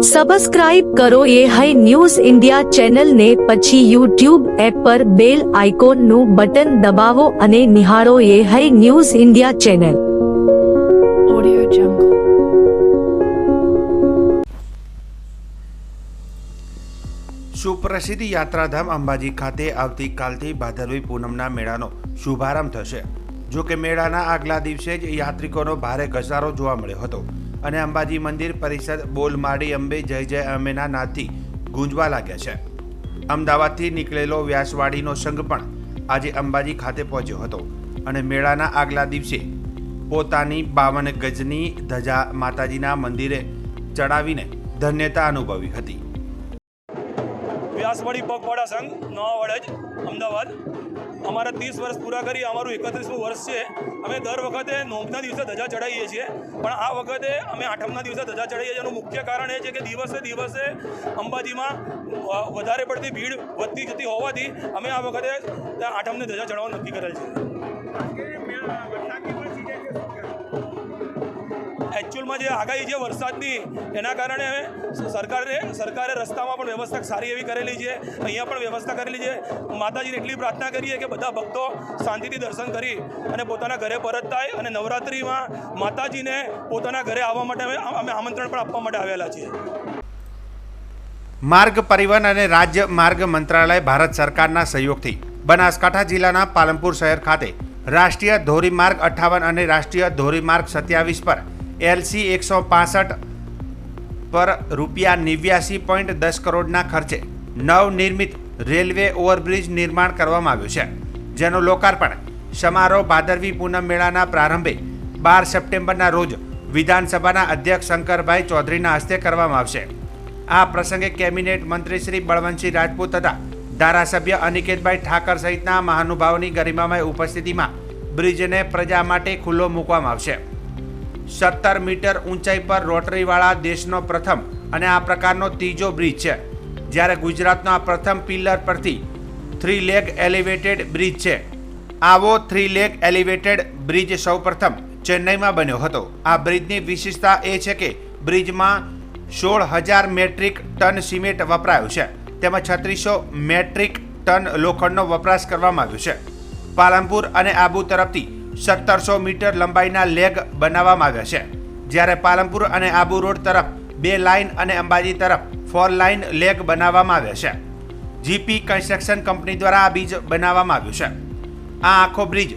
Subscribe કરો એ high news India ચેનલને, પછી યુટ્યુબ એપ પર બેલ આઇકોનનું બટન દબાવો અને નિહાળો a high news India channel. Audio Jungle. સુપ્રસિદ્ધ યાત્રાધામ અંબાજી ખાતે આવતીકાલથી ભાદરવી પૂનમના મેળાનો શુભારંભ થશે. જો કે મેળાના આગલા દિવસે જ યાત્રિકોનો ભારે ઘસારો જોવા મળ્યો હતો અને અંબાજી મંદિર પરિસર બોલ માડી અંબે જય જય અંબેના નાદથી ગુંજવા લાગ્યા છે. અમદાવાદથી નીકળેલો વ્યાસવાડીનો સંઘ પણ આજે અંબાજી ખાતે પહોંચ્યો હતો અને મેળાના આગલા દિવસે પોતાની 52 ગજની ધજા માતાજીના મંદિરે ચડાવીને ધન્યતા અનુભવી હતી. વ્યાસવાડી પગપાળા સંઘ નવા વડજ અમદાવાદ અમારા 30 વર્ષ પૂરા કરી અમારું 31મું વર્ષ છે. અમે દર વખતે નોમના દિવસે ધજા ચડાવીએ છીએ, પણ આ વખતે અમે આઠમના દિવસે ધજા ચડાવીએ છીએ. એનું મુખ્ય કારણ એ છે કે દિવસે અંબાજીમાં વધારે પડતી ભીડ વધતી જતી હોવાથી અમે આ વખતે આઠમની ધજા ચડાવવાનું નક્કી કરેલ છે. એકચ્યુઅલમાં જે આગાહી છે વરસાદની, એના કારણે સરકારે રસ્તામાં પણ વ્યવસ્થા સારી એવી કરેલી છે, અહીંયા પણ વ્યવસ્થા કરેલી છે. માતાજીને એટલી પ્રાર્થના કરીએ કે બધા ભક્તો શાંતિથી દર્શન કરી અને પોતાના ઘરે પરત થાય, અને નવરાત્રિમાં માતાજીને પોતાના ઘરે આવવા માટે અમે આમંત્રણ પણ આપવા માટે આવેલા છીએ. માર્ગ પરિવહન અને રાજ્ય માર્ગ મંત્રાલય ભારત સરકારના સહયોગથી બનાસકાંઠા જિલ્લાના પાલનપુર શહેર ખાતે રાષ્ટ્રીય ધોરીમાર્ગ 58 અને રાષ્ટ્રીય ધોરીમાર્ગ 27 પર LC 165 પર ₹89.10 કરોડના ખર્ચે નવનિર્મિત રેલવે ઓવરબ્રિજ નિર્માણ કરવામાં આવ્યું છે, જેનું લોકાર્પણ સમારોહ ભાદરવી પૂનમ મેળાના પ્રારંભે 12 સપ્ટેમ્બરના રોજ વિધાનસભાના અધ્યક્ષ શંકરભાઈ ચૌધરીના હસ્તે કરવામાં આવશે. આ પ્રસંગે કેબિનેટ મંત્રી શ્રી બળવંતસિંહ રાજપૂત તથા ધારાસભ્ય અનિકેતભાઈ ઠાકર સહિતના મહાનુભાવોની ગરિમામય ઉપસ્થિતિમાં બ્રિજને પ્રજા માટે ખુલ્લો મૂકવામાં આવશે. 17 મીટર ઊંચાઈ પર રોટરીવાળા દેશનો પ્રથમ અને આ પ્રકારનો ત્રીજો બ્રિજ છે, જ્યારે ગુજરાતનો આ પ્રથમ પિલર પરથી 3 લેગ એલિવેટેડ બ્રિજ છે. આવો 3 લેગ એલિવેટેડ બ્રિજ સૌપ્રથમ ચેન્નઈમાં બન્યો હતો. આ બ્રિજની વિશેષતા એ છે કે બ્રિજમાં 16,000 મેટ્રિક ટન સિમેન્ટ વપરાયું છે, તેમજ 3600 મેટ્રિક ટન લોખંડનો વપરાશ કરવામાં આવ્યો છે. પાલનપુર અને આબુ તરફથી 1700 મીટર લંબાઈના લેગ બનાવવામાં આવ્યા છે, જ્યારે પાલનપુર અને આબુ રોડ તરફ 2 લાઇન અને અંબાજી તરફ 4 લાઇન લેગ બનાવવામાં આવ્યા છે. જીપી કન્સ્ટ્રક્શન કંપની દ્વારા આ બ્રિજ બનાવવામાં આવ્યું છે. આ આખો બ્રિજ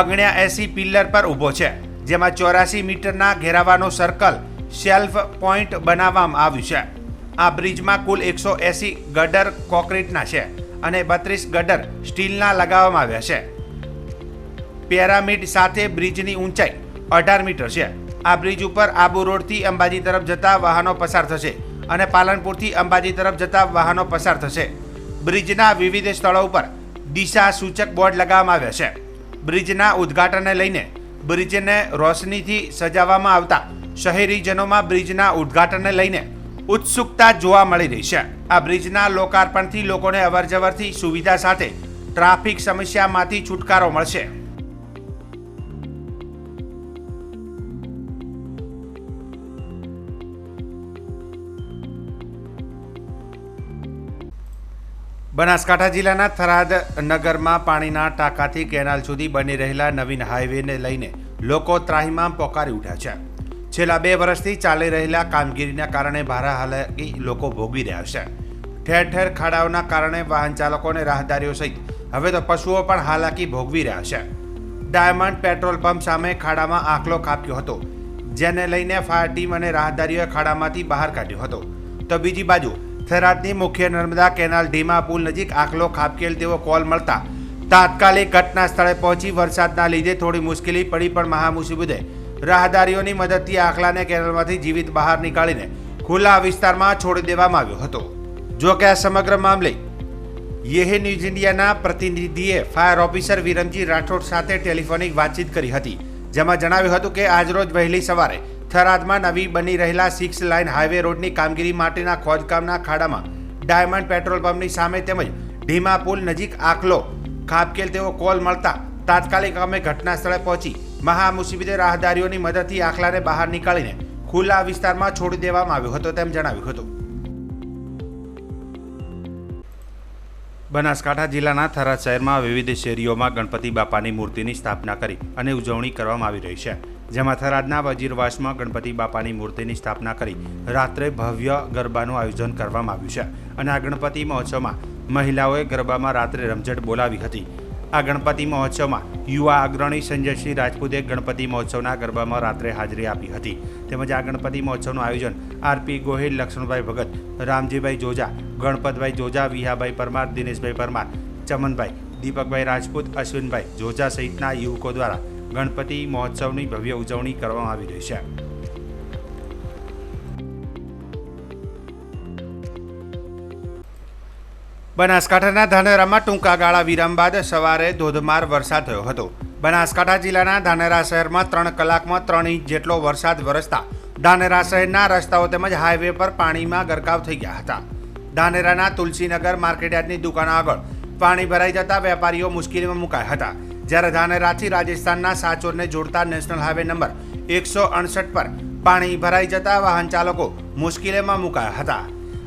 79 પિલ્લર પર ઊભો છે, જેમાં 84 મીટરના ઘેરાવાનો સર્કલ સેલ્ફ પોઈન્ટ બનાવવામાં આવ્યું છે. આ બ્રિજમાં કુલ 180 ગટર કોન્ક્રીટના છે અને 32 ગટર સ્ટીલના લગાવવામાં આવ્યા છે. પિરામિડ સાથે બ્રિજની ઊંચાઈ 18 મીટર છે. આ બ્રિજ ઉપર આબુ રોડથી અંબાજી તરફ જતા વાહનો પસાર થશે અને પાલનપુરથી અંબાજી તરફ જતા વાહનો પસાર થશે. બ્રિજના વિવિધ સ્થળો ઉપર દિશા સૂચક બોર્ડ લગાવવામાં આવ્યા છે. બ્રિજના ઉદ્ઘાટનને લઈને બ્રિજને રોશનીથી સજાવવામાં આવતા શહેરીજનોમાં બ્રિજના ઉદ્ઘાટનને લઈને ઉત્સુકતા જોવા મળી રહી છે. આ બ્રિજના લોકાર્પણથી લોકોને અવરજવરથી સુવિધા સાથે ટ્રાફિક સમસ્યામાંથી છુટકારો મળશે. બનાસકાંઠા જિલ્લાના થરાદ નગરમાં પાણીના ટાંકાથી કેનાલ સુધી બની રહેલા નવીન હાઈવેને લઈને લોકો ત્રાહિમામ પોકારી ઉઠ્યા છે. છેલ્લા 2 વર્ષથી ચાલી રહેલા કામગીરીના કારણે ભારે હાલાકી લોકો ભોગવી રહ્યા છે. ઠેર ઠેર ખાડાઓના કારણે વાહન ચાલકો અને રાહદારીઓ સહિત હવે તો પશુઓ પણ હાલાકી ભોગવી રહ્યા છે. ડાયમંડ પેટ્રોલ પંપ સામે ખાડામાં આખલો ખાબક્યો હતો, જેને લઈને ફાયર ટીમ અને રાહદારીઓએ ખાડામાંથી બહાર કાઢ્યો હતો. તો બીજી બાજુ થરાદની મુખ્ય નર્મદા કેનાલ ઢીમા પુલ નજીક આખલો ખાબકેલ તેવો કોલ મળતા તાત્કાલિક ઘટના સ્થળે પહોંચી વરસાદના લીધે થોડી મુશ્કેલી પડી, પણ મહામુસીબતે રાહદારીઓની મદદથી આખલાને કેનાલમાંથી જીવિત બહાર નીકાળીને ખુલ્લા વિસ્તારમાં છોડી દેવામાં આવ્યો હતો. જો કે આ સમગ્ર મામલે યે ન્યૂઝ ઇન્ડિયાના પ્રતિનિધિએ ફાયર ઓફિસર વિરમજી રાઠોડ સાથે ટેલિફોનિક વાતચીત કરી હતી, જેમાં જણાવ્યું હતું કે આજરોજ વહેલી સવારે થરાદમાં નવી બની રહેલા 6 લાઇન હાઈવે રોડની કામગીરી માટેના ખોદકામના ખાડામાં ડાયમંડ પેટ્રોલ પંપની સામે તેમજ ઢીમા પુલ નજીક આખલો ખાબકેલ તેવો કોલ મળતા તાત્કાલિક અમે ઘટના સ્થળે પહોંચી મહામુસીબતે રાહદારીઓની મદદથી આખલાને બહાર નીકાળીને ખુલ્લા વિસ્તારમાં છોડી દેવામાં આવ્યો હતો તેમ જણાવ્યું હતું. બનાસકાંઠા જિલ્લાના થરાદ શહેરમાં વિવિધ શેરીઓમાં ગણપતિ બાપાની મૂર્તિની સ્થાપના કરી અને ઉજવણી કરવામાં આવી રહી છે. જેમાં થરાદના વજીરવાસમાં ગણપતિ બાપાની મૂર્તિની સ્થાપના કરી રાત્રે ભવ્ય ગરબાનું આયોજન કરવામાં આવ્યું છે અને આ ગણપતિ મહોત્સવમાં મહિલાઓએ ગરબામાં રાત્રે રમઝટ બોલાવી હતી. આ ગણપતિ મહોત્સવમાં યુવા અગ્રણી સંજયસિંહ રાજપૂતે ગણપતિ મહોત્સવના ગરબામાં રાત્રે હાજરી આપી હતી. તેમજ આ ગણપતિ મહોત્સવનું આયોજન આરપી ગોહિલ, લક્ષ્મણભાઈ ભગત, રામજીભાઈ જોજા, ગણપતભાઈ જોજા, વિહાભાઈ પરમાર, દિનેશભાઈ પરમાર, ચમનભાઈ, દીપકભાઈ રાજપૂત, અશ્વિનભાઈ જોજા સહિતના યુવકો દ્વારા ગણપતિ મહોત્સવની ભવ્ય ઉજવણી કરવામાં આવી રહી છે. બનાસકાંઠાના ધાનેરામાં ટૂંકા ગાળા વિરામ બાદ સવારે ધોધમાર વરસાદ થયો હતો. બનાસકાંઠા જિલ્લાના ધાનેરા શહેરમાં 3 કલાકમાં 3 ઇંચ જેટલો વરસાદ વરસતા ધાનેરા શહેરના રસ્તાઓ તેમજ હાઈવે પર પાણીમાં ગરકાવ થઈ ગયા હતા. ધાનેરાના તુલસીનગર માર્કેટયાર્ડની દુકાનો આગળ પાણી ભરાઈ જતા વેપારીઓ મુશ્કેલીમાં મુકાયા હતા. જ્યારે ધાનેરાથી રાજસ્થાનના સાચોરને જોડતા નેશનલ હાઈવે નંબર 168 પર પાણી ભરાઈ જતા વાહન ચાલકો મુશ્કેલીમાં મુકાયા હતા.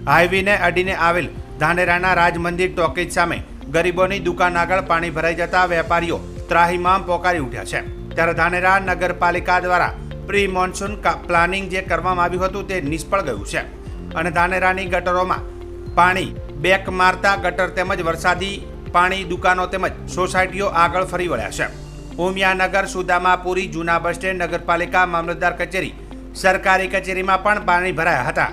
હાઈવેને અડીને આવેલ ધાનેરાના રાજ મંદિર ટોકીજ સામે ગરીબોની દુકાન આગળ પાણી ભરાઈ જતા વેપારીઓ ત્રાહિમામ પોકારી ઉઠ્યા છે. ત્યારે ધાનેરા નગરપાલિકા દ્વારા પ્રી મોન્સૂન પ્લાનિંગ જે કરવામાં આવ્યું હતું તે નિષ્ફળ ગયું છે અને ધાનેરાની ગટરોમાં પાણી બેક મારતા ગટર તેમજ વરસાદી પાણી દુકાનો તેમજ સોસાયટીઓ આગળ ફરી વળ્યા છે. ઉમિયાનગર, સુદામાપુરી, જૂના બસ સ્ટેન્ડ, નગરપાલિકા, મામલતદાર કચેરી, સરકારી કચેરીમાં પણ પાણી ભરાયા હતા.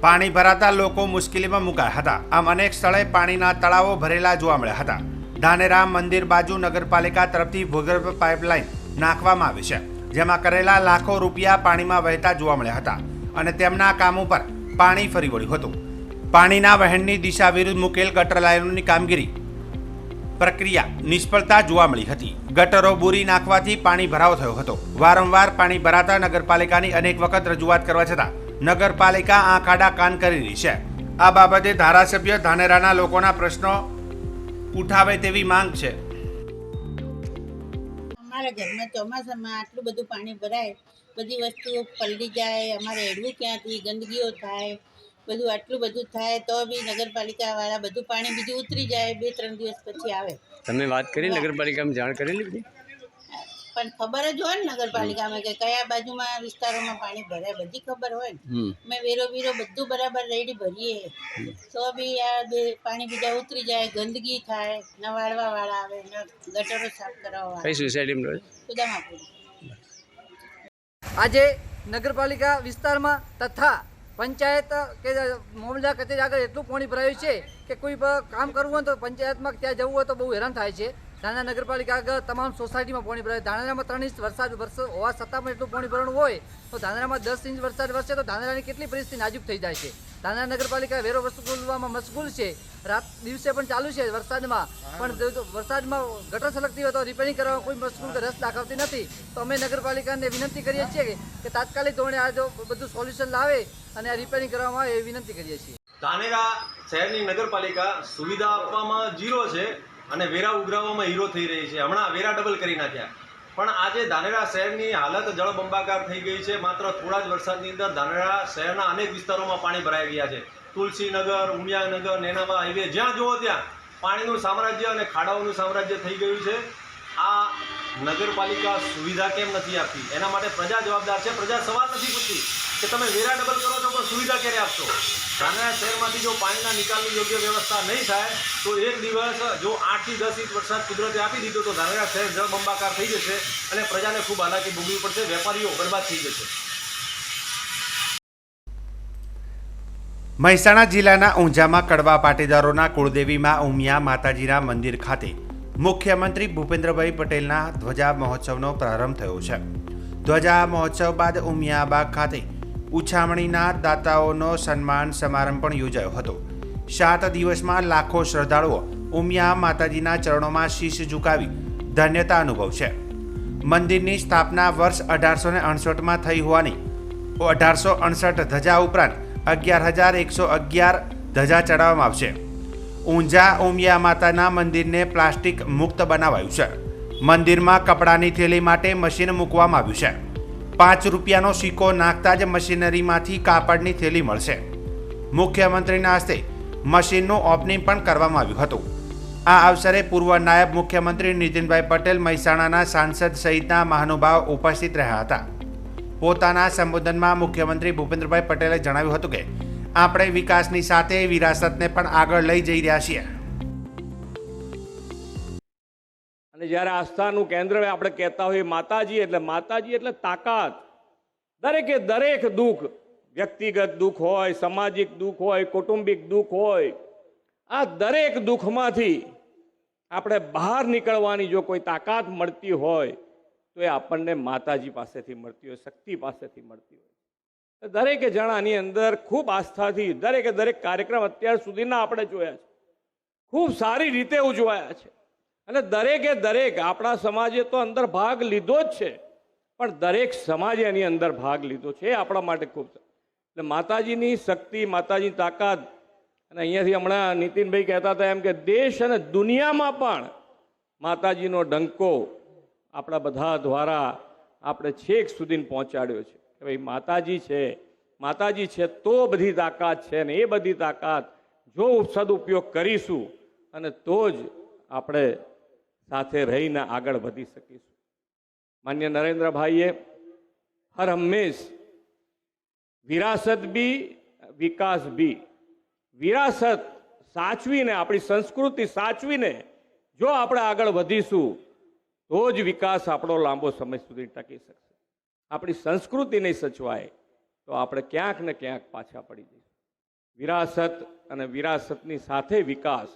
પાણી ભરાતા લોકો મુશ્કેલીમાં મુકાયા હતા. આમ અનેક સ્થળે પાણીના તળાવો ભરેલા જોવા મળ્યા હતા. ધાનેરા મંદિર બાજુ નગરપાલિકા તરફથી ભૂગર્ભ પાઇપલાઇન નાખવામાં આવી છે, જેમાં કરેલા લાખો રૂપિયા પાણીમાં વહેતા જોવા મળ્યા હતા અને તેમના કામ ઉપર પાણી ફરી વળ્યું હતું. પાણીના વહેણની દિશા વિરુદ્ધ મુકેલ ગટર લાઇનોની કામગીરી પ્રક્રિયા નિષ્ફળતા જોવા મળી હતી. ગટરો બુરી નાખવાથી પાણી ભરાવો થયો હતો. વારંવાર પાણી ભરાતા નગરપાલિકાની અનેક વખત રજૂઆત કરવા છતાં નગરપાલિકા આંખ આડા કાન કરી રહી છે. આ બાબતે ધારાસભ્ય ધાનેરાના લોકોના પ્રશ્નો ઉઠાવે તેવી માંગ છે. અમારા ઘરમાં ચોમાસામાં આટલું બધું પાણી ભરાય, બધી વસ્તુઓ પલળી જાય, અમારે હેડવું ક્યાંથી, ગંદકીઓ થાય, બધું આટલું બધું થાય તો બી નગરપાલિકાવાળા બધું પાણી બીજું ઉતરી જાય, 2-3 દિવસ પછી આવે. તમે વાત કરી નગરપાલિકામાં જાણ કરેલી બધી? પણ ખબર જ હોય ને નગરપાલિકામાં કે કયા બાજુમાં વિસ્તારોમાં પાણી ભરાય, બધી ખબર હોય ને. અમે વેરો બધું બરાબર રેડી ભરીએ તો બી આ પાણી બીજા ઉતરી જાય, ગંદકી થાય, નવાળવા વાળા આવે, ગટરો સાફ કરાવવા. કઈ સોસાયટીમાં રહે? સુદામાપુરી. આજે નગરપાલિકા વિસ્તારમાં તથા પંચાયત કે મામલતદાર કચેરી આગળ એટલું પાણી ભરાયું છે કે કોઈ કામ કરવું હોય તો પંચાયતમાં ત્યાં જવું હોય તો બહુ હેરાન થાય છે. ધાનેરા નગરપાલિકા આગળ તમામ સોસાયટીમાં પાણી ભરાય. ધાનેરામાં 3 ઇંચ વરસાદ હોવા છતાં પણ એટલું પાણી ભરવાનું હોય તો ધાનેરામાં 10 ઇંચ વરસાદ વરસે તો ધાનેરાની કેટલી પરિસ્થિતિ નાજુક થઈ જાય છે. ધાનેરા નગરપાલિકા વેરો વસૂલવામાં મશગુલ છે. રાત દિવસે પણ ચાલુ છે વરસાદમાં, પણ વરસાદમાં ગટર છલકતી હોય તો રિપેરિંગ કરવામાં કોઈ મશગુલ રસ દાખવતી નથી. તો અમે નગરપાલિકાને વિનંતી કરીએ છીએ કે તાત્કાલિક ધોરણે આ જો બધું સોલ્યુશન લાવે અને આ રિપેરિંગ કરવામાં આવે એવી વિનંતી કરીએ છીએ. ધાનેરા શહેરની નગરપાલિકા સુવિધા આપવામાં 0 છે અને વેરા ઉઘરાવવામાં હીરો થઈ રહી છે. હમણાં વેરા ડબલ કરી નાખ્યા, પણ આજે ધાનેરા શહેરની હાલત જળબંબાકાર થઈ ગઈ છે. માત્ર થોડા જ વરસાદની અંદર ધાનેરા શહેરના અનેક વિસ્તારોમાં પાણી ભરાઈ ગયા છે. તુલસીનગર, ઉમિયાનગર, નેનાવા હાઈવે, જ્યાં જુઓ ત્યાં પાણીનું સામ્રાજ્ય અને ખાડાઓનું સામ્રાજ્ય થઈ ગયું છે. આ નગરપાલિકા સુવિધા કેમ નથી આપતી એના માટે પ્રજા જવાબદાર છે. પ્રજા સવાલ નથી પૂછતી કે તમે વેરા ડબલ કરો છો પણ સુવિધા ક્યારે આપશો. ધાનેરા શહેરમાંથી જો પાણીના નિકાલની યોગ્ય વ્યવસ્થા નહીં થાય તો એક દિવસ જો 8 થી 10 ઇંચ વરસાદ કુદરતે આપી દીધો તો ધાનેરા શહેર જળબંબાકાર થઈ જશે અને પ્રજાને ખૂબ હાલાકી ભોગવવી પડશે, વેપારીઓ બરબાદ થઈ જશે. મહેસાણા જિલ્લાના ઊંઝામાં કડવા પાટીદારોના કુળદેવીમાં ઉમિયા માતાજીના મંદિર ખાતે મુખ્યમંત્રી ભૂપેન્દ્રભાઈ પટેલના ધ્વજા મહોત્સવનો પ્રારંભ થયો છે. ધ્વજા મહોત્સવ બાદ ઉમિયાબાગ ખાતે ઉછામણીના દાતાઓનો સન્માન સમારંભ પણ યોજાયો હતો. 7 દિવસમાં લાખો શ્રદ્ધાળુઓ ઉમિયા માતાજીના ચરણોમાં શીશ ઝુકાવી ધન્યતા અનુભવશે. મંદિરની સ્થાપના વર્ષ 1868માં થઈ હોવાની 1868 ધજા ઉપરાંત 11,111 ધજા ચડાવવામાં આવશે. ઊંઝા ઉમિયા માતાના મંદિરને પ્લાસ્ટિક મુક્ત બનાવાયું છે. મંદિરમાં કપડાની થેલી માટે મશીન મૂકવામાં આવ્યું છે. ₹5 સિક્કો નાખતા જ મશીનરીમાંથી કાપડની થેલી મળશે. મુખ્યમંત્રીના હસ્તે મશીનનું ઓપનિંગ પણ કરવામાં આવ્યું હતું. આ અવસરે પૂર્વ નાયબ મુખ્યમંત્રી નીતિનભાઈ પટેલ, મહેસાણાના સાંસદ સહિતના મહાનુભાવ ઉપસ્થિત રહ્યા હતા. પોતાના સંબોધનમાં મુખ્યમંત્રી ભૂપેન્દ્રભાઈ પટેલે જણાવ્યું હતું કે આપણે વિકાસની સાથે વિરાસતને પણ આગળ લઈ જઈ રહ્યા છીએ. અને જ્યારે આસ્થાનું કેન્દ્ર આપણે કહેતા હોઈએ માતાજી એટલે તાકાત. દરેકે દરેક દુઃખ, વ્યક્તિગત દુઃખ હોય, સામાજિક દુઃખ હોય, કૌટુંબિક દુઃખ હોય, આ દરેક દુઃખમાંથી આપણે બહાર નીકળવાની જો કોઈ તાકાત મળતી હોય તો એ આપણને માતાજી પાસેથી મળતી હોય, શક્તિ પાસેથી મળતી હોય. દરેકે જણાની અંદર ખૂબ આસ્થાથી દરેકે દરેક કાર્યક્રમ અત્યાર સુધીના આપણે જોયા છે, ખૂબ સારી રીતે ઉજવાયા છે. અને દરેકે દરેક આપણા સમાજે તો અંદર ભાગ લીધો જ છે, પણ દરેક સમાજે એની અંદર ભાગ લીધો છે. એ આપણા માટે ખૂબ એટલે માતાજીની શક્તિ, માતાજીની તાકાત. અને અહીંયાથી હમણાં નીતિનભાઈ કહેતા હતા એમ કે દેશ અને દુનિયામાં પણ માતાજીનો ડંકો આપણા બધા દ્વારા આપણે છેક સુધી પહોંચાડ્યો છે કે ભાઈ માતાજી છે તો બધી તાકાત છે. ને એ બધી તાકાત જો સદુપયોગ કરીશું અને તો જ આપણે સાથે રહીને આગળ વધી શકીશું. માન્ય નરેન્દ્રભાઈએ હર હંમેશ વિરાસત બી વિકાસ બી, વિરાસત સાચવીને, આપણી સંસ્કૃતિ સાચવીને જો આપણે આગળ વધીશું તો જ વિકાસ આપણો લાંબો સમય સુધી ટકી શકશે. આપણી સંસ્કૃતિ નહીં સચવાય તો આપણે ક્યાંક ને ક્યાંક પાછા પડી જઈશું. વિરાસત અને વિરાસતની સાથે વિકાસ,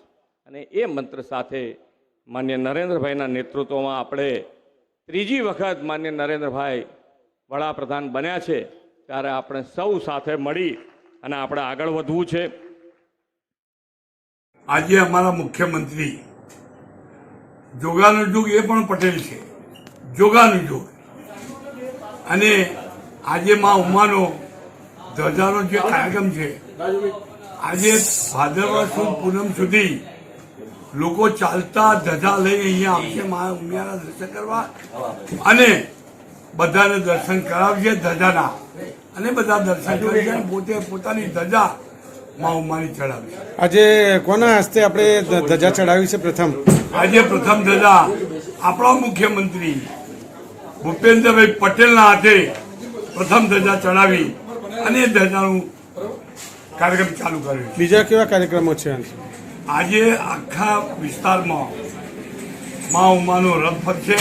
અને એ મંત્ર સાથે માન્ય નરેન્દ્રભાઈના નેતૃત્વમાં આપણે ત્રીજી વખત માન્ય નરેન્દ્રભાઈ વડાપ્રધાન બન્યા છે ત્યારે આપણે સૌ સાથે મળી અને આપણે આગળ વધવું છે. આજે અમારા મુખ્યમંત્રી જોગાનું યુગ એ પણ પટેલ છે, જોગાનું યુગ. અને આજે મા ઉમાનો ધજાનો જે કાર્યક્રમ છે, આજે ભાદરવા સુદ પૂનમ સુધી લોકો ચાલતા ધજા લઈને અહીંયા આવશે મા ઉમિયાના દર્શન કરવા, અને બધાને દર્શન કરાવશે ધજાના, અને બધા દર્શન કરશે પોતે પોતાની ધજા મા ઉમાની ચડાવશે. આજે કોના હસ્તે આપણે ધજા ચડાવી છે? આજે પ્રથમ ધજા આપણા મુખ્યમંત્રી ભૂપેન્દ્રભાઈ પટેલના હાથે પ્રથમ ધજા ચડાવી અને ધજાનું કાર્યક્રમ ચાલુ કર્યો. બીજા કેવા કાર્યક્રમો છે? આજે આખા વિસ્તારમાં મા ઉમાનો રથ ફરશે.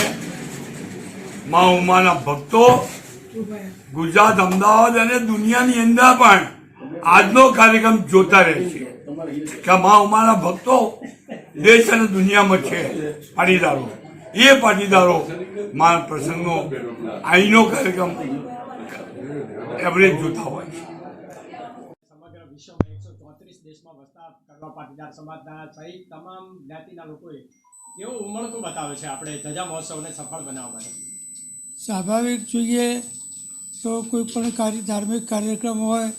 મા ઉમાના ભક્તો ગુજરાત, અમદાવાદ અને દુનિયાની અંદર પણ આજનો કાર્યક્રમ જોતા રહે છે કે મા ઉમાના ભક્તો દેશ અને દુનિયામાં છે પાટીદારો. એ પાટીદારો મા પ્રસંગનો અહીંનો કાર્યક્રમ એવરેજ જોતા હોય છે. સમગ્ર વિશ્વમાં 134 દેશમાં વસતા કરવા પાટીદાર સમાજના સહિત તમામ જ્ઞાતિના લોકોએ કેવો ઉમળકો બતાવે છે આપણે ધજા મહોત્સવને સફળ બનાવવા માટે. સ્વાભાવિક જોઈએ તો કોઈ પણ ધાર્મિક કાર્યક્રમ હોય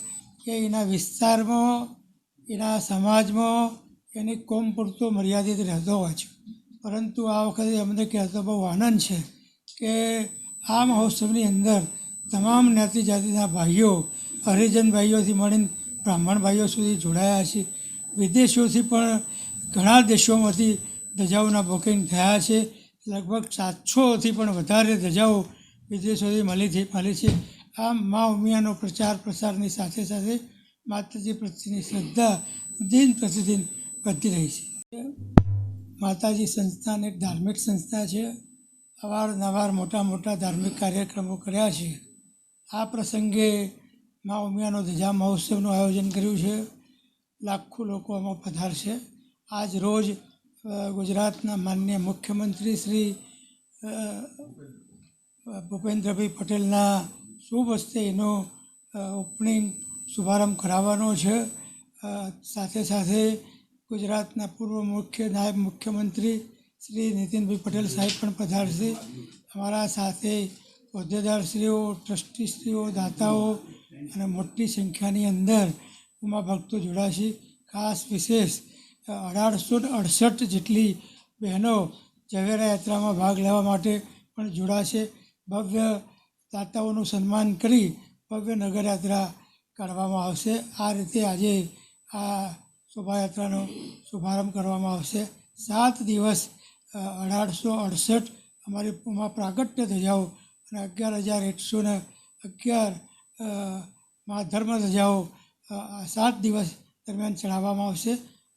કે એના વિસ્તારમાં, એના સમાજમાં એની કોમ પૂરતો મર્યાદિત રહેતો હોય છે. પરંતુ આ વખતે અમને કહેતો બહુ આનંદ છે કે આ મહોત્સવની અંદર તમામ જ્ઞાતિ જાતિના ભાઈઓ, હરિજન ભાઈઓથી મળીને બ્રાહ્મણ ભાઈઓ સુધી જોડાયા છે. વિદેશોથી પણ ઘણા દેશોમાંથી ધજાઓના બુકિંગ થયા છે. લગભગ 700થી પણ વધારે ધજાઓ વિદેશોથી મળી છે. આ મા ઉમિયાનો પ્રચાર પ્રસારની સાથે સાથે માતાજી પ્રત્યેની શ્રદ્ધા દિન પ્રતિદિન વધતી રહી છે. માતાજી સંસ્થાન એક ધાર્મિક સંસ્થા છે. અવારનવાર મોટા મોટા ધાર્મિક કાર્યક્રમો કર્યા છે. આ પ્રસંગે મા ઉમિયાનો ધજા મહોત્સવનું આયોજન કર્યું છે. લાખો લોકો આમાં પધારશે. આજ રોજ ગુજરાતના માનનીય મુખ્યમંત્રી શ્રી ભૂપેન્દ્રભાઈ પટેલના શુભ હસ્તે એનો ઓપનિંગ શુભારંભ કરાવવાનો છે. સાથે સાથે ગુજરાતના પૂર્વ નાયબ મુખ્યમંત્રી શ્રી નીતિનભાઈ પટેલ સાહેબ પણ પધારશે. અમારા સાથે હોદ્દેદારશ્રીઓ, ટ્રસ્ટીશ્રીઓ, દાતાઓ અને મોટી સંખ્યાની અંદર ઉમા ભક્તો જોડાશે. ખાસ વિશેષ 1868 જેટલી બહેનો ઝવેરા યાત્રામાં ભાગ લેવા માટે પણ જોડાશે. ભવ્ય દાતાઓનું સન્માન કરી ભવ્ય નગરયાત્રા કાઢવામાં આવશે. આ રીતે આજે આ શોભાયાત્રાનો શુભારંભ કરવામાં આવશે. 7 દિવસ 1868 અમારી પ્રાગટ્ય ધજાઓ અને 11,811 ધર્મ ધજાઓ 7 દિવસ દરમિયાન ચડાવવામાં આવશે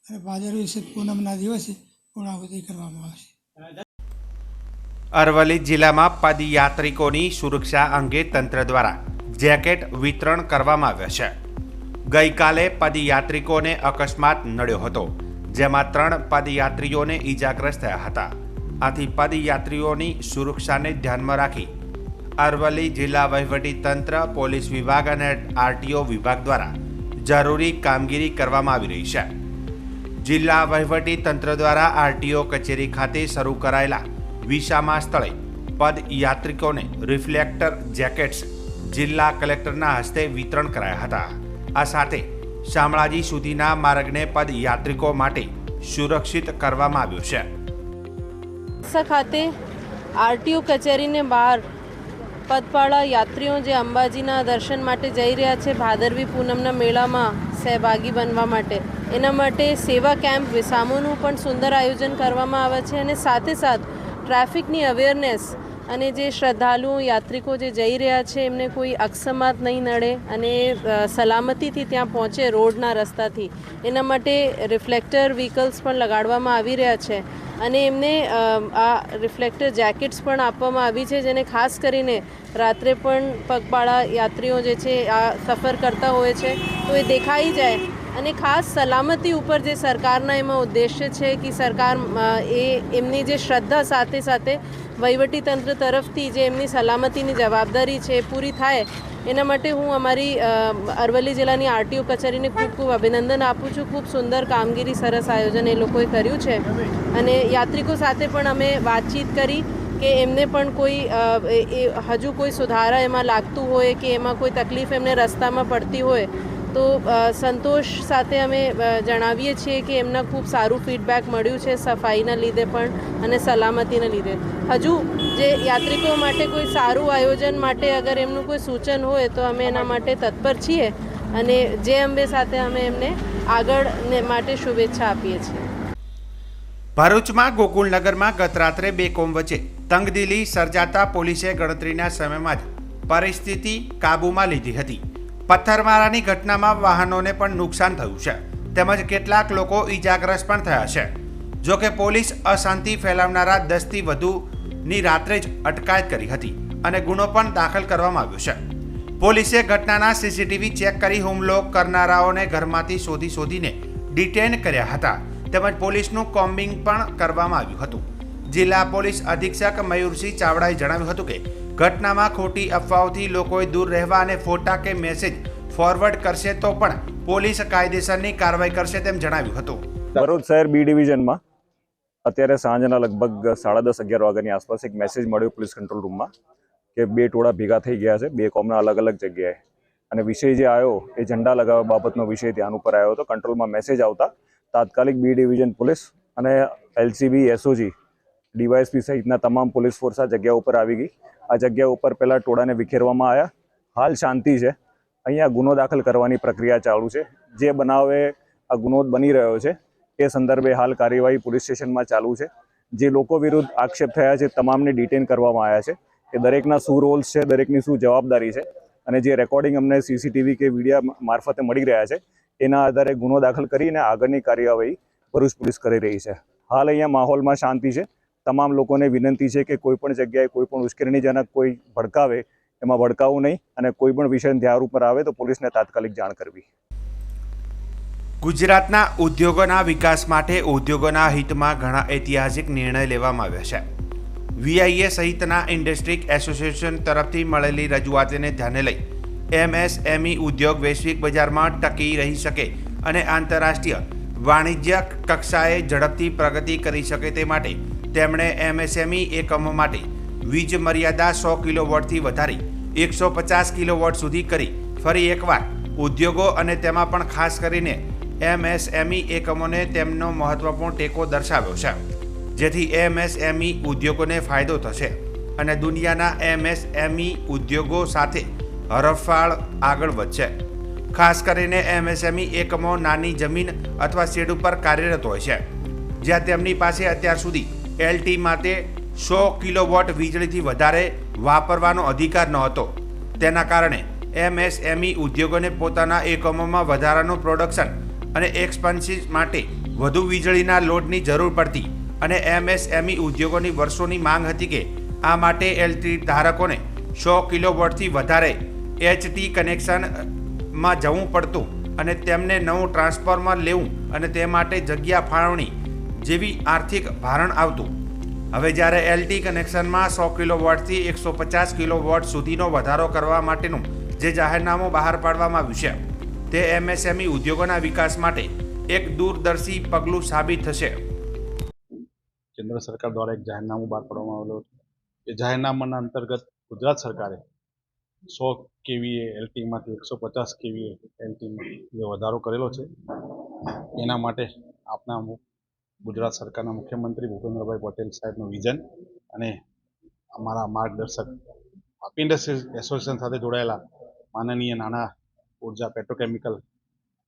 અને ભાદરવી સુદ પૂનમના દિવસે પૂર્ણાહુતિ કરવામાં આવશે. અરવલ્લી જિલ્લામાં પદયાત્રિકોની સુરક્ષા અંગે તંત્ર દ્વારા જેકેટ વિતરણ કરવામાં આવ્યા છે. ગઈકાલે પદયાત્રિકોને અકસ્માત નડ્યો હતો, જેમાં 3 પદયાત્રીઓને ઈજાગ્રસ્ત થયા હતા. આથી પદયાત્રીઓની સુરક્ષાને ધ્યાનમાં રાખી અરવલ્લી જિલ્લા વહીવટી તંત્ર, પોલીસ વિભાગ અને આરટીઓ વિભાગ દ્વારા જરૂરી કામગીરી કરવામાં આવી રહી છે. જિલ્લા વહીવટી તંત્ર દ્વારા આરટીઓ કચેરી ખાતે શરૂ કરાયેલા વિસામા સ્થળે પદયાત્રિકોને રિફ્લેક્ટર જેકેટ્સ જિલ્લા કલેક્ટરના હસ્તે વિતરણ કરાયા હતા. આ સાથે શામળાજી સુધીના માર્ગને પદયાત્રિકો માટે સુરક્ષિત કરવામાં આવ્યો છે. ખાતે આરટીઓ કચેરીને બહાર પદપાળા યાત્રીઓ જે અંબાજીના દર્શન માટે જઈ રહ્યા છે, ભાદરવી પૂનમના મેળામાં સહભાગી બનવા માટે, એના માટે સેવા કેમ્પ વિસામોનું પણ સુંદર આયોજન કરવામાં આવે છે અને સાથે સાથ ટ્રાફિકની અવેરનેસ અને જે શ્રદ્ધાળુઓ યાત્રિકો જે જઈ રહ્યા છે એમને કોઈ અકસ્માત નહીં નડે અને સલામતીથી ત્યાં પહોંચે રોડના રસ્તાથી, એના માટે રિફ્લેક્ટર વ્હીકલ્સ પણ લગાડવામાં આવી રહ્યા છે અને એમને આ રિફ્લેક્ટર જેકેટ્સ પણ આપવામાં આવી છે, જેને ખાસ કરીને રાત્રે પણ પગપાળા યાત્રીઓ જે છે આ સફર કરતા હોય છે તો એ દેખાઈ જાય અને ખાસ સલામતી ઉપર જે સરકારના એમાં ઉદ્દેશ્ય છે કે સરકાર એમની જે શ્રદ્ધા સાથે સાથે વહીવટીતંત્ર તરફથી જે એમની સલામતીની જવાબદારી છે એ પૂરી થાય, એના માટે હું અમારી અરવલ્લી જિલ્લાની આરટીઓ કચેરીને ખૂબ ખૂબ અભિનંદન આપું છું. ખૂબ સુંદર કામગીરી, સરસ આયોજન એ લોકોએ કર્યું છે અને યાત્રિકો સાથે પણ અમે વાતચીત કરી કે એમને પણ કોઈ હજુ કોઈ સુધારા એમાં લાગતું હોય કે એમાં કોઈ તકલીફ એમને રસ્તામાં પડતી હોય તો સંતોષ સાથે અમે જણાવીએ છીએ કે એમના ખૂબ સારું ફીડબેક મળ્યું છે સફાઈના લીધે પણ અને સલામતીના લીધે. હજુ જે યાત્રિકો માટે કોઈ સારું આયોજન માટે અગર એમનું કોઈ સૂચન હોય તો અમે એના માટે તત્પર છીએ અને જે અંબે સાથે અમે એમને આગળ માટે શુભેચ્છા આપીએ છીએ. ભરૂચમાં ગોકુલનગરમાં ગત રાત્રે 2 કોમ વચ્ચે તંગદિલી સર્જાતા પોલીસે ગણતરીના સમયમાં જ પરિસ્થિતિ કાબૂમાં લીધી હતી. પથ્થરમારાની ઘટનામાં વાહનોને પણ નુકસાન થયું છે તેમજ કેટલાક લોકો ઈજાગ્રસ્ત પણ થયા છે. જોકે પોલીસ અશાંતિ ફેલાવનારા 10થી વધુની રાત્રે જ અટકાયત કરી હતી અને ગુનો પણ દાખલ કરવામાં આવ્યો છે. પોલીસે ઘટનાના સીસીટીવી ચેક કરી હુમલો કરનારાઓને ઘરમાંથી શોધીને ડિટેન કર્યા હતા તેમજ પોલીસનું કોમ્બિંગ પણ કરવામાં આવ્યું હતું. જિલ્લા પોલીસ અધિક્ષક મયુરસિંહ ચાવડાએ જણાવ્યું હતું કે ઘટનામાં ખોટી અફવાઓથી લોકોએ દૂર રહેવા અને ફોટા કે મેસેજ ફોરવર્ડ કરશે તો પણ પોલીસ કાયદેસરની કાર્યવાહી કરશે તેમ જણાવ્યું હતું. ભરૂચ શહેર બી ડિવિઝનમાં અત્યારે સાંજના લગભગ 10:30-11 વાગ્યાની આસપાસ એક મેસેજ મળ્યો પોલીસ કંટ્રોલ રૂમમાં કે 2 ટોળા ભેગા થઈ ગયા છે 2 કોમના અલગ અલગ જગ્યાએ અને વિષય જે આવ્યો એ ઝંડા લગાવવા બાબતનો વિષય ધ્યાન ઉપર આવ્યો હતો. કંટ્રોલમાં મેસેજ આવતા તાત્કાલિક બી ડિવિઝન પોલીસ અને એલસીબી, એસઓજી, ડીવાયએસપી સહિતના તમામ પોલીસ ફોર્સ આ જગ્યા ઉપર આવી ગઈ. આ જગ્યા ઉપર પહેલાં ટોળાને વિખેરવામાં આવ્યા. હાલ શાંતિ છે. અહીંયા ગુનો દાખલ કરવાની પ્રક્રિયા ચાલુ છે. જે બનાવે આ ગુનો બની રહ્યો છે એ સંદર્ભે હાલ કાર્યવાહી પોલીસ સ્ટેશનમાં ચાલુ છે. જે લોકો વિરુદ્ધ આક્ષેપ થયા છે તમામને ડિટેન કરવામાં આવ્યા છે. એ દરેકના શું રોલ્સ છે, દરેકની શું જવાબદારી છે અને જે રેકોર્ડિંગ અમને સીસીટીવી કે વિડીયો મારફતે મળી રહ્યા છે એના આધારે ગુનો દાખલ કરીને આગળની કાર્યવાહી ભરૂચ પોલીસ કરી રહી છે. હાલ અહીંયા માહોલમાં શાંતિ છે. તમામ લોકોને વિનંતી છે કે કોઈ પણ જગ્યાએ કોઈ પણ ઉશ્કેરણીજનક કોઈ ભડકાવે એમાં ભડકાવવું નહીં અને કોઈ પણ વિષય ધ્યાન ઉપર આવે તો પોલીસને તાત્કાલિક જાણ કરવી. ગુજરાતના ઉદ્યોગોના વિકાસ માટે ઉદ્યોગોના હિતમાં ઘણા ઐતિહાસિક નિર્ણય લેવામાં આવ્યા છે. વીઆઈએ સહિતના ઇન્ડસ્ટ્રી એસોસિએશન તરફથી મળેલી રજૂઆતને ધ્યાને લઈ એમએસએમઈ ઉદ્યોગ વૈશ્વિક બજારમાં ટકી રહી શકે અને આંતરરાષ્ટ્રીય વાણિજ્ય કક્ષાએ ઝડપથી પ્રગતિ કરી શકે તે માટે તેમણે એમએસએમઈ એકમો માટે વીજ મર્યાદા 100 કિલોવોટથી વધારી 150 કિલોવોટ સુધી કરી ફરી એકવાર ઉદ્યોગો અને તેમાં પણ ખાસ કરીને એમએસએમઈ એકમોને તેમનો મહત્વપૂર્ણ ટેકો દર્શાવ્યો છે, જેથી એમએસએમઈ ઉદ્યોગોને ફાયદો થશે. અને દુનિયાના MSME ઉદ્યોગો સાથે હરણફાળ આગળ વધશે. ખાસ કરીને MSME એકમો નાની જમીન અથવા શેડ ઉપર કાર્યરત હોય છે, જ્યાં તેમની પાસે અત્યાર સુધી LT માટે 100 કિલોવોટ વીજળીથી વધારે વાપરવાનો અધિકાર ન હતો. તેના કારણે MSME ઉદ્યોગોને પોતાના એકમોમાં વધારાનું પ્રોડક્શન અને એક્સપેન્સિસ માટે વધુ વીજળીના લોડની જરૂર પડતી અને MSME ઉદ્યોગોની વર્ષોની માંગ હતી કે આ માટે LT ધારકોને 100 કિલોવોટથી વધારે HT કનેક્શનમાં જવું પડતું અને તેમને નવું ટ્રાન્સફોર્મર લેવું અને તે માટે જગ્યા ફાળવણી જેવી આર્થિક ભારણ આવતું. હવે જ્યારે LT કનેક્શનમાં 100 કિલોવોટથી 150 કિલોવોટ સુધીનો વધારો કરવા માટેનું જે જાહેરનામું બહાર પાડવામાં આવ્યું છે, તે MSME ઉદ્યોગોના વિકાસ માટે એક દૂરદર્શી પગલું સાબિત થશે. કેન્દ્ર સરકાર દ્વારા એક જાહેરનામું બહાર પાડવામાં આવેલું હતું. એ જાહેરનામાના અંતર્ગત ગુજરાત સરકારે 100 kVA LTમાંથી 150 kVA LTમાં જે વધારો કરેલો છે, એના માટે આપના ગુજરાત સરકારના મુખ્યમંત્રી ભૂપેન્દ્રભાઈ પટેલ સાહેબનું વિઝન અને અમારા માર્ગદર્શક આપી ઇન્ડસ્ટ્રીઝ એસોસિએશન સાથે જોડાયેલા માનનીય નાના ઉર્જા પેટ્રોકેમિકલ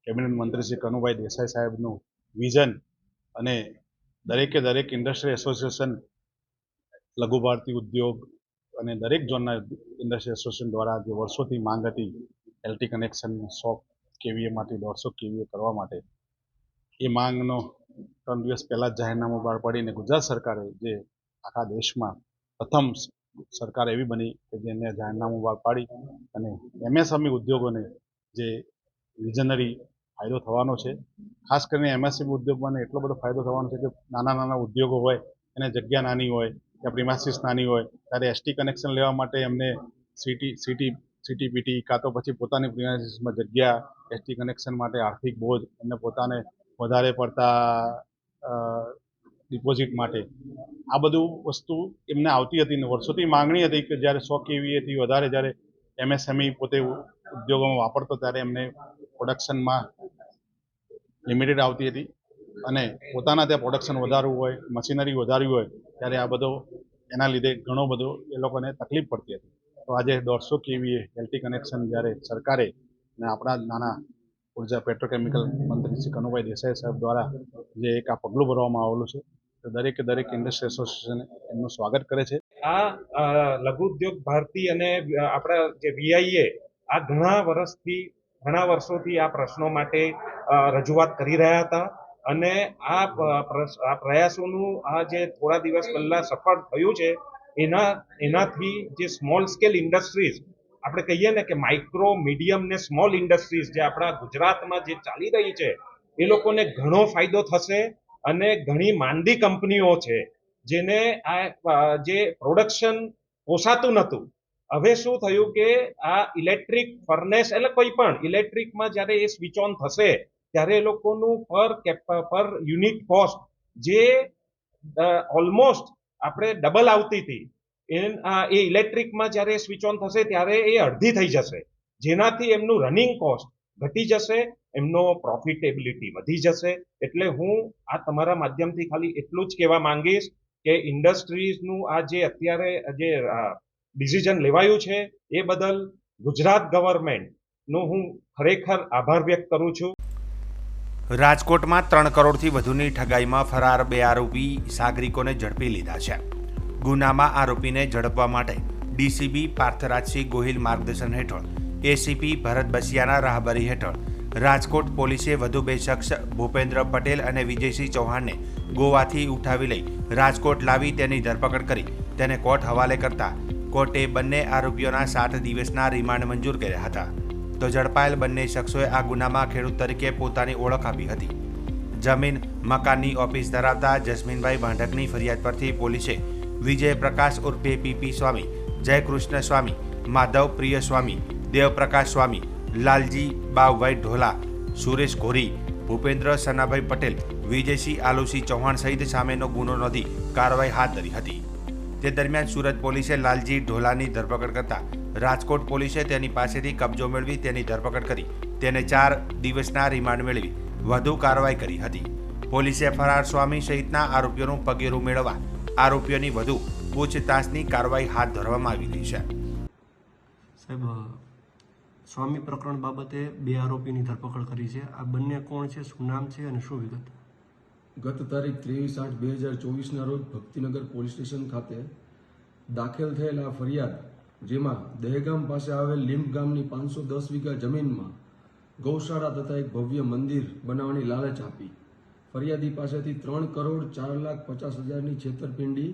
કેબિનેટ મંત્રી શ્રી કનુભાઈ દેસાઈ સાહેબનું વિઝન અને દરેકે દરેક ઇન્ડસ્ટ્રી એસોસિએશન, લઘુ ભારતીય ઉદ્યોગ અને દરેક ઝોનના ઇન્ડસ્ટ્રી એસોસિએશન દ્વારા જે વર્ષોથી માંગ હતી LT કનેક્શન 100 kVAમાંથી 150 kVA કરવા માટે, એ માંગનો 3 દિવસ પહેલાં જ જાહેરનામું બહાર પાડીને ગુજરાત સરકારે જે આખા દેશમાં પ્રથમ સરકાર એવી બની કે જેને જાહેરનામું બહાર પાડી અને MSME ઉદ્યોગોને જે વિઝનરી ફાયદો થવાનો છે. ખાસ કરીને MSME ઉદ્યોગોને એટલો બધો ફાયદો થવાનો છે કે નાના નાના ઉદ્યોગો હોય, એને જગ્યા નાની હોય, ત્યાં પ્રિમાઇસીસ નાની હોય, ત્યારે ST કનેક્શન લેવા માટે એમને CTPT કાં તો પછી પોતાની પ્રિમાઇસીસમાં જગ્યા, ST કનેક્શન માટે આર્થિક બોજ, એમને પોતાને વધારે પડતા ડિપોઝિટ માટે આ બધું વસ્તુ એમને આવતી હતી ને વર્ષોથી માંગણી હતી કે જ્યારે 100 kVAથી વધારે જ્યારે MSME પોતે ઉદ્યોગોમાં વાપરતો ત્યારે એમને પ્રોડક્શનમાં લિમિટેડ આવતી હતી અને પોતાના ત્યાં પ્રોડક્શન વધારવું હોય, મશીનરી વધારવી હોય, ત્યારે આ બધો એના લીધે ઘણો બધો એ લોકોને તકલીફ પડતી હતી. તો આજે 150 kVA LT કનેક્શન જ્યારે સરકારે અને આપણા નાના ઉર્જા પેટ્રોકેમિકલ મંત્રી શ્રી કનુભાઈ દેસાઈ સાહેબ દ્વારા જે એક આ પગલું ભરવામાં આવેલું છે, તો દરેકે દરેક ઇન્ડસ્ટ્રી એસોસિએશન એમનું સ્વાગત કરે છે. આ લઘુ ઉદ્યોગ ભારતી અને આપણા જે VIA આ ઘણા વર્ષોથી આ પ્રશ્નો માટે રજૂઆત કરી રહ્યા હતા અને આ પ્રયાસોનું આ જે થોડા દિવસ પહેલા સફળ થયું છે, એનાથી જે સ્મોલ સ્કેલ ઇન્ડસ્ટ્રીઝ આપણે કહીએ ને કે માઇક્રો, મીડિયમ ને સ્મોલ ઇન્ડસ્ટ્રીઝ જે આપણા ગુજરાતમાં જે ચાલી રહી છે, એ લોકોને ઘણો ફાયદો થશે અને ઘણી માંદી કંપનીઓ છે જેને આ જે પ્રોડક્શન પોસાતું નહોતું, હવે શું થયું કે આ ઇલેક્ટ્રિક ફર્નેસ એટલે કોઈ પણ ઇલેક્ટ્રિકમાં જ્યારે એ સ્વિચ ઓન થશે ત્યારે એ લોકોનું પર યુનિટ કોસ્ટ જે ઓલમોસ્ટ આપણે ડબલ આવતી હતી, એ ઇલેક્ટ્રિકમાં જ્યારે સ્વિચ ઓન થશે ત્યારે એ અડધી થઈ જશે, જેનાથી એમનું રનિંગ કોસ્ટ ઘટી જશે, એમનો પ્રોફિટેબિલિટી વધી જશે. એટલે હું આ તમારા માધ્યમથી ખાલી એટલું જ કહેવા માંગીશ કે ઇન્ડસ્ટ્રીઝનું આ જે અત્યારે જે ડિસિઝન લેવાયું છે એ બદલ ગુજરાત ગવર્મેન્ટનો હું ખરેખર આભાર વ્યક્ત કરું છું. રાજકોટમાં 3 કરોડથી વધુની ઠગાઈમાં ફરાર 2 આરોપી સાગરિકોને ઝડપી લીધા છે. ગુનામાં આરોપીને ઝડપવા માટે DCP પાર્થરાજસિંહ ગોહિલ માર્ગદર્શન હેઠળ ACP ભરત બસિયાના રાહબરી હેઠળ રાજકોટ પોલીસે વધુ 2 શખ્સ ભૂપેન્દ્ર પટેલ અને વિજયસિંહ ચૌહાણને ગોવાથી ઉઠાવી લઈ રાજકોટ લાવી તેની ધરપકડ કરી તેને કોર્ટ હવાલે કરતા કોર્ટે બંને આરોપીઓના 7 દિવસના રિમાન્ડ મંજૂર કર્યા હતા. તો ઝડપાયેલ બંને શખ્સોએ આ ગુનામાં ખેડૂત તરીકે પોતાની ઓળખ આપી હતી. જમીન મકાનની ઓફિસ ધરાવતા જસ્મીનભાઈ ભાંડકની ફરિયાદ પરથી પોલીસે વિજય પ્રકાશ ઉર્ફે PP સ્વામી, જયકૃષ્ણ સ્વામી, માધવ પ્રિય સ્વામી, દેવપ્રકાશ સ્વામી, લાલજી બાવભાઈ ઢોલા, સુરેશ ઘોરી, ભૂપેન્દ્ર સનાભાઈ પટેલ, વિજયસિંહ આલુસિંહ ચૌહાણ સહિત સામેનો ગુનો નોંધી કાર્યવાહી હાથ ધરી હતી. તે દરમિયાન સુરત પોલીસે લાલજી ઢોલાની ધરપકડ કરતા રાજકોટ પોલીસે તેની પાસેથી કબજો મેળવી તેની ધરપકડ કરી તેને 4 દિવસના રિમાન્ડ મેળવી વધુ કાર્યવાહી કરી હતી. પોલીસે ફરાર સ્વામી સહિતના આરોપીઓનું પગેરું મેળવવા આરોપીઓની વધુ પૂછતાછની કાર્યવાહી હાથ ધરવામાં આવી રહી છે. સાહેબ, સ્વામી પ્રકરણ બાબતે 2 આરોપીની ધરપકડ કરી છે. આ બંને કોણ છે, શું નામ છે અને શું વિગત? ગત તારીખ 23/8/2024ના રોજ ભક્તિનગર પોલીસ સ્ટેશન ખાતે દાખલ થયેલા ફરિયાદ, જેમાં દહેગામ પાસે આવેલ લીંબ ગામની 510 વીઘા જમીનમાં ગૌશાળા તથા એક ભવ્ય મંદિર બનાવવાની લાલચ આપી ફરિયાદી પાસેથી 3,04,50,000ની છેતરપિંડી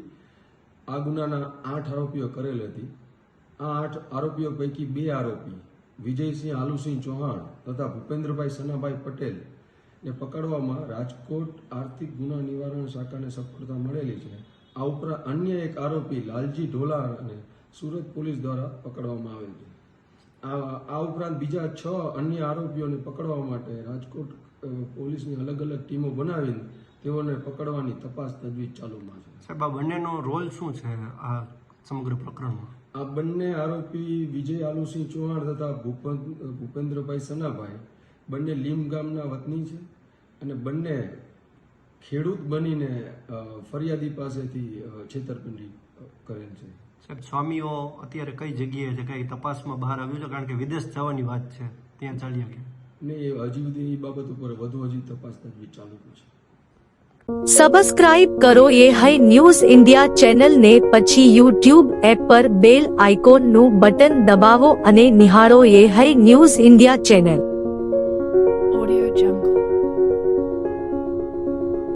આ ગુનાના 8 આરોપીઓ કરેલ હતી. આ 8 આરોપીઓ પૈકી 2 આરોપી વિજયસિંહ આલુસિંહ ચૌહાણ તથા ભૂપેન્દ્રભાઈ સનાભાઈ પટેલ ને પકડવામાં રાજકોટ આર્થિક ગુના નિવારણ શાખાને સફળતા મળેલી છે. આ ઉપરાંત અન્ય એક આરોપી લાલજી ઢોલાર અને સુરત પોલીસ દ્વારા પકડવામાં આવેલ છે. આ ઉપરાંત બીજા 6 અન્ય આરોપીઓને પકડવા માટે રાજકોટ પોલીસની અલગ અલગ ટીમો બનાવીને તેઓને પકડવાની તપાસ તજવીજ ચાલુમાં છે. સાહેબ, આ બંનેનો રોલ શું છે આ સમગ્ર પ્રકરણમાં? આ બંને આરોપી વિજય આલુસિંહ ચૌહાણ તથા ભૂપેન્દ્રભાઈ સનાભાઈ બંને લીંબ ગામના વતની છે અને બંને ખેડૂત બનીને ફરિયાદી પાસેથી છેતરપિંડી કરેલ છે. સાહેબ, સ્વામીઓ અત્યારે કઈ જગ્યાએ છે, કઈ તપાસમાં બહાર આવ્યું છે? કારણ કે વિદેશ જવાની વાત છે, ત્યાં ચાલ્યા ગયા નહીં. હજી બધી એ બાબત ઉપર વધુ તપાસ તજવીજ ચાલુ છે. સબસ્ક્રાઇબ કરો એ હાઈ ન્યૂઝ ઇન્ડિયા ચેનલ ને, પછી યુટ્યુબ એપ પર બેલ આઇકોન નું બટન દબાવો અને નિહાળો a high news India channel.